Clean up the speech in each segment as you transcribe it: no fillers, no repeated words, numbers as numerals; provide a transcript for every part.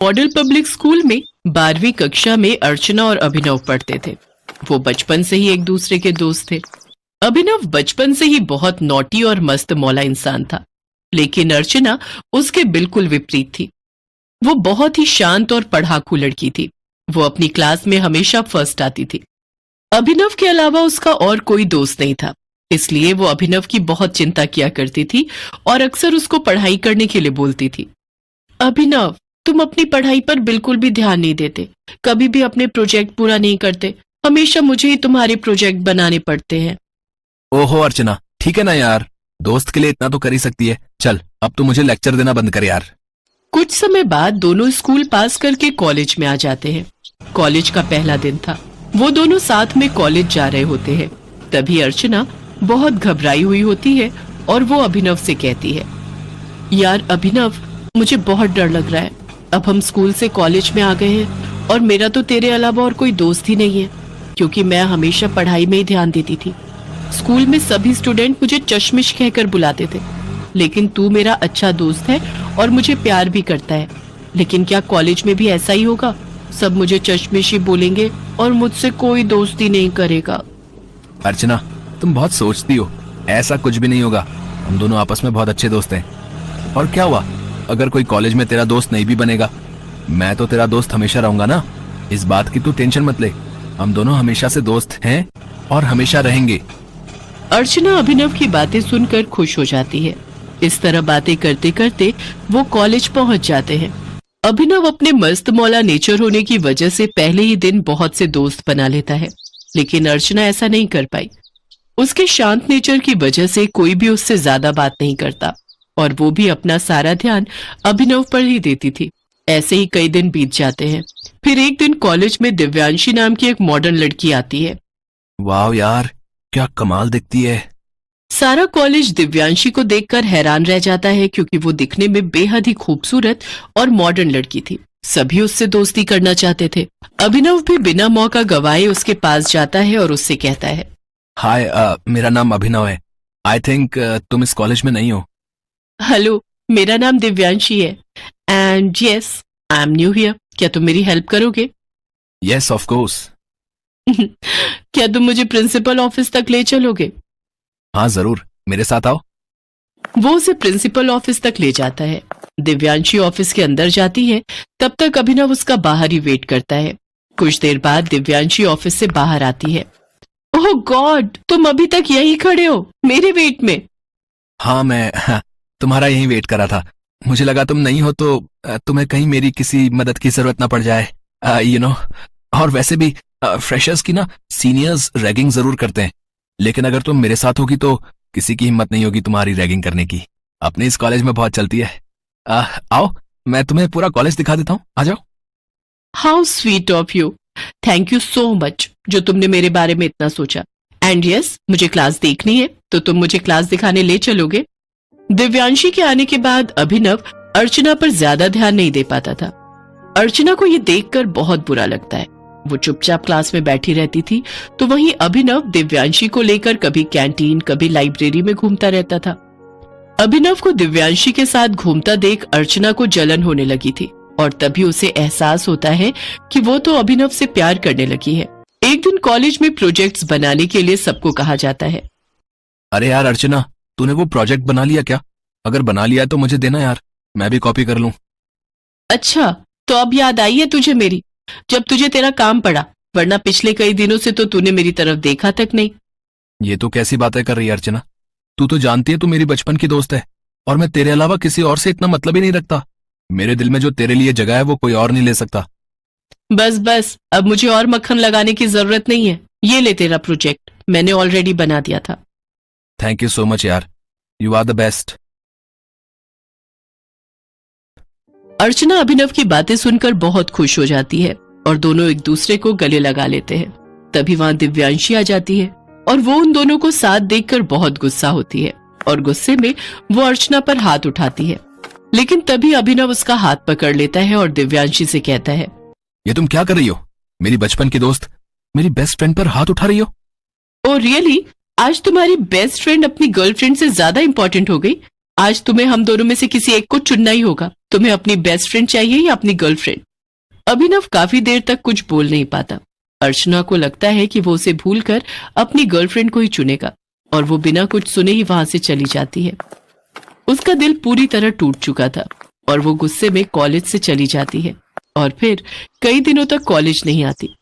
Model public school में 12वीं कक्षा में अर्चना और अभिनव पढ़ते थे। वो बचपन से ही एक दूसरे के दोस्त थे। अभिनव बचपन से ही बहुत नॉटी और मस्त मौला इंसान था, लेकिन अर्चना उसके बिल्कुल विपरीत थी। वो बहुत ही शांत और पढ़ाकू लड़की थी। वो अपनी क्लास में हमेशा फर्स्ट आती थी। अभिनव के अलावा उसका और कोई दोस्त नहीं था, इसलिए वो अभिनव की बहुत चिंता किया करती थी और अक्सर उसको पढ़ाई करने के लिए बोलती थी। अभिनव, तुम अपनी पढ़ाई पर बिल्कुल भी ध्यान नहीं देते, कभी भी अपने प्रोजेक्ट पूरा नहीं करते, हमेशा मुझे ही तुम्हारे प्रोजेक्ट बनाने पड़ते हैं। ओहो अर्चना, ठीक है ना यार, दोस्त के लिए इतना तो कर ही सकती है। चल अब तो मुझे लेक्चर देना बंद कर यार। कुछ समय बाद दोनों स्कूल पास करके कॉलेज में आ जाते हैं। कॉलेज का पहला दिन था। वो दोनों साथ में कॉलेज जा रहे होते हैं। तभी अर्चना बहुत घबराई हुई होती है और वो अभिनव से कहती है, यार अभिनव, मुझे बहुत डर लग रहा है। अब हम स्कूल से कॉलेज में आ गए हैं और मेरा तो तेरे अलावा और कोई दोस्त ही नहीं है, क्योंकि मैं हमेशा पढ़ाई में ही ध्यान देती थी। स्कूल में सभी स्टूडेंट मुझे चश्मिश कहकर बुलाते थे, लेकिन तू मेरा अच्छा दोस्त है और मुझे प्यार भी करता है। लेकिन क्या कॉलेज में भी ऐसा ही होगा? सब मुझे चश्मिश ही बोलेंगे और मुझसे कोई दोस्ती नहीं करेगा। अर्चना, तुम बहुत सोचती हो, ऐसा कुछ भी नहीं होगा। हम दोनों आपस में बहुत अच्छे दोस्त हैं। और क्या हुआ अगर कोई कॉलेज में तेरा दोस्त नहीं भी बनेगा? मैं तो तेरा दोस्त हमेशा रहूंगा ना। इस बात की तू टेंशन मत ले, हम दोनों हमेशा से दोस्त हैं और हमेशा रहेंगे। अर्चना अभिनव की बातें सुनकर खुश हो जाती है। इस तरह बातें करते करते वो कॉलेज पहुंच जाते हैं। अभिनव अपने मस्त मौला नेचर होने की वजह से पहले ही दिन बहुत से दोस्त बना लेता है, लेकिन अर्चना ऐसा नहीं कर पाई। उसके शांत नेचर की वजह से कोई भी उससे ज्यादा बात नहीं करता और वो भी अपना सारा ध्यान अभिनव पर ही देती थी। ऐसे ही कई दिन बीत जाते हैं। फिर एक दिन कॉलेज में दिव्यांशी नाम की एक मॉडर्न लड़की आती है। वाह यार, क्या कमाल दिखती है। सारा कॉलेज दिव्यांशी को देखकर हैरान रह जाता है, क्योंकि वो दिखने में बेहद ही खूबसूरत और मॉडर्न लड़की थी। सभी उससे दोस्ती करना चाहते थे। अभिनव भी बिना मौका गवाए उसके पास जाता है और उससे कहता है, हाय, मेरा नाम अभिनव है। आई थिंक तुम इस कॉलेज में नहीं हो। हेलो, मेरा नाम दिव्यांशी है and yes, I am new here. क्या तुम मेरी हेल्प करोगे? Yes of course. क्या तुम मुझे प्रिंसिपल ऑफिस तक ले चलोगे? हाँ जरूर, मेरे साथ आओ। वो उसे प्रिंसिपल ऑफिस तक ले जाता है। दिव्यांशी ऑफिस के अंदर जाती है, तब तक अभिनव उसका बाहर ही वेट करता है। कुछ देर बाद दिव्यांशी ऑफिस से बाहर आती है। ओह गॉड, तुम अभी तक यहीं खड़े हो मेरे वेट में? हाँ, मैं तुम्हारा यही वेट कर रहा था। मुझे लगा तुम नहीं हो तो तुम्हें कहीं मेरी किसी मदद की जरूरत ना पड़ जाए, यू नो। और वैसे भी फ्रेशर्स की ना सीनियर्स रैगिंग जरूर करते हैं, लेकिन अगर तुम मेरे साथ होगी तो किसी की हिम्मत नहीं होगी तुम्हारी रैगिंग करने की। अपने इस कॉलेज में बहुत चलती है। आओ, मैं तुम्हें पूरा कॉलेज दिखा देता हूँ, आ जाओ। How sweet of you, thank you so much जो तुमने मेरे बारे में इतना सोचा। एंड यस, मुझे क्लास देखनी है, तो तुम मुझे क्लास दिखाने ले चलोगे? दिव्यांशी के आने के बाद अभिनव अर्चना पर ज्यादा ध्यान नहीं दे पाता था। अर्चना को ये देखकर बहुत बुरा लगता है। वो चुपचाप क्लास में बैठी रहती थी, तो वहीं अभिनव दिव्यांशी को लेकर कभी कैंटीन कभी लाइब्रेरी में घूमता रहता था। अभिनव को दिव्यांशी के साथ घूमता देख अर्चना को जलन होने लगी थी और तभी उसे एहसास होता है कि वो तो अभिनव से प्यार करने लगी है। एक दिन कॉलेज में प्रोजेक्ट्स बनाने के लिए सबको कहा जाता है। अरे यार अर्चना, तूने वो प्रोजेक्ट बना लिया क्या? अगर बना लिया है तो मुझे देना यार, मैं भी कॉपी कर लूं। अच्छा, तो अब याद आई है तुझे मेरी, जब तुझे तेरा काम पड़ा, वरना पिछले कई दिनों से तो तूने मेरी तरफ देखा तक नहीं। ये तो कैसी बातें कर रही है अर्चना? तू तो जानती है तू मेरी बचपन की दोस्त है और मैं तेरे अलावा किसी और से इतना मतलब ही नहीं रखता। मेरे दिल में जो तेरे लिए जगह है वो कोई और नहीं ले सकता। बस बस, अब मुझे और मक्खन लगाने की जरूरत नहीं है। ये ले तेरा प्रोजेक्ट, मैंने ऑलरेडी बना दिया था। थैंक यू सो मच यार, यू आर द बेस्ट। अर्चना अभिनव की बातें सुनकर बहुत खुश हो जाती है और दोनों एक दूसरे को गले लगा लेते हैं। तभी वहां दिव्यांशी आ जाती है और वो उन दोनों को साथ देखकर बहुत गुस्सा होती है और गुस्से में वो अर्चना पर हाथ उठाती है। लेकिन तभी अभिनव उसका हाथ पकड़ लेता है और दिव्यांशी से कहता है, ये तुम क्या कर रही हो? मेरी बचपन की दोस्त, मेरी बेस्ट फ्रेंड पर हाथ उठा रही हो? Oh really? आज तुम्हारी बेस्ट फ्रेंड अपनी गर्लफ्रेंड से ज्यादा इंपॉर्टेंट हो गई? आज तुम्हें हम दोनों में से किसी एक को चुनना ही होगा। तुम्हें अपनी बेस्ट फ्रेंड चाहिए या अपनी गर्लफ्रेंड? अभिनव काफी देर तक कुछ बोल नहीं पाता। अर्चना को लगता है कि वो उसे भूलकर अपनी गर्लफ्रेंड को ही चुनेगा और वो बिना कुछ सुने ही वहां से चली जाती है। उसका दिल पूरी तरह टूट चुका था और वो गुस्से में कॉलेज से चली जाती है और फिर कई दिनों तक कॉलेज नहीं आती।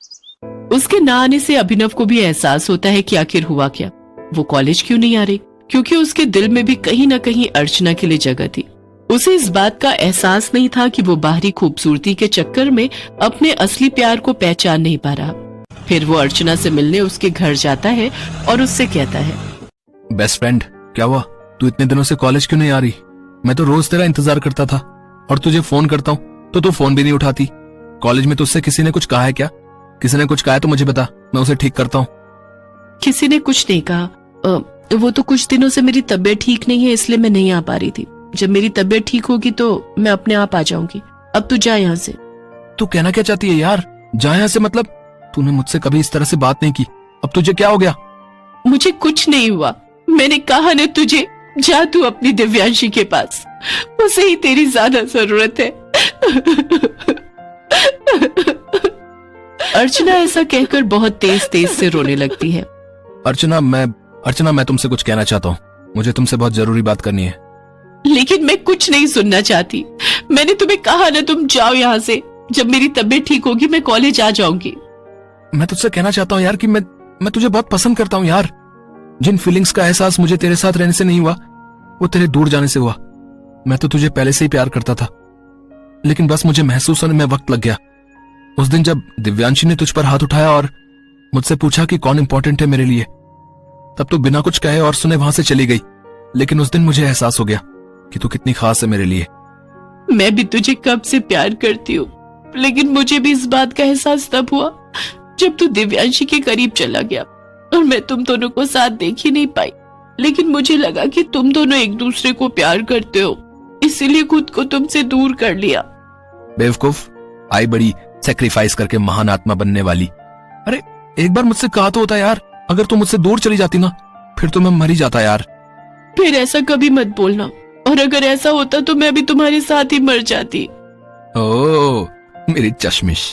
उसके ना आने से अभिनव को भी एहसास होता है कि आखिर हुआ क्या। वो कॉलेज क्यों नहीं आ रही? क्योंकि उसके दिल में भी कहीं ना कहीं अर्चना के लिए जगह थी। उसे इस बात का एहसास नहीं था कि वो बाहरी खूबसूरती के चक्कर में अपने असली प्यार को पहचान नहीं पा रहा। फिर वो अर्चना से मिलने उसके घर जाता है और उससे कहता है, बेस्ट फ्रेंड, क्या हुआ? तू इतने दिनों से कॉलेज क्यों नहीं आ रही? मैं तो रोज तेरा इंतजार करता था और तुझे फोन करता हूँ तो तू फोन भी नहीं उठाती। कॉलेज में तुझसे किसी ने कुछ कहा है क्या? किसी ने कुछ कहा है तो मुझे बता, मैं उसे ठीक करता हूँ। किसी ने कुछ नहीं कहा। वो तो कुछ दिनों से मेरी तबीयत ठीक नहीं है इसलिए मैं नहीं आ पा रही थी। जब मेरी तबीयत ठीक होगी तो मैं अपने आप आ जाऊंगी। अब तू जा यहाँ से। तू कहना क्या चाहती है यार? जा यहाँ से मतलब? तूने मुझसे कभी इस तरह से बात नहीं की, अब तुझे क्या हो गया? मुझे कुछ नहीं हुआ, मैंने कहा ना तुझे, जा तू अपनी दिव्यांशी के पास, उसे ही तेरी ज्यादा जरूरत है। अर्चना ऐसा कहकर बहुत तेज तेज से रोने लगती है। अर्चना मैं तुमसे कुछ कहना चाहता हूँ। मुझे तुमसे बहुत जरूरी बात करनी है। लेकिन मैं कुछ नहीं सुनना चाहती। मैंने तुम्हें कहा ना तुम जाओ यहाँ से। जब मेरी तबीयत ठीक होगी मैं कॉलेज आ जाऊंगी। मैं तुझसे कहना चाहता हूँ यार कि मैं तुझे बहुत पसंद करता हूँ यार। जिन फीलिंग्स का एहसास मुझे तेरे साथ रहने से नहीं हुआ वो तेरे दूर जाने से हुआ। मैं तो तुझे पहले से ही प्यार करता था, लेकिन बस मुझे महसूस होने में वक्त लग गया। उस दिन जब दिव्यांशी ने तुझ पर हाथ उठाया और मुझसे पूछा कि कौन इंपॉर्टेंट है मेरे लिए, तब तो बिना कुछ कहे और सुने वहां से चली गई। लेकिन उस दिन मुझे एहसास हो गया कि तू कितनी खास है मेरे लिए। मैं भी तुझे कब से प्यार करती हूँ, लेकिन मुझे भी इस बात का एहसास तब हुआ जब तू दिव्यांशी के करीब चला गया और मैं तुम दोनों को साथ देख ही नहीं पाई। लेकिन मुझे लगा कि तुम दोनों एक दूसरे को प्यार करते हो, इसीलिए खुद को तुमसे दूर कर लिया। बेवकूफ, आई बड़ी सेक्रीफाइस करके महान आत्मा बनने वाली। अरे एक बार मुझसे कहा तो होता यार, अगर तू मुझसे दूर चली जाती ना फिर तो मैं मर ही जाता यार। फिर ऐसा कभी मत बोलना, और अगर ऐसा होता तो मैं भी तुम्हारे साथ ही मर जाती। ओ मेरी चश्मिश,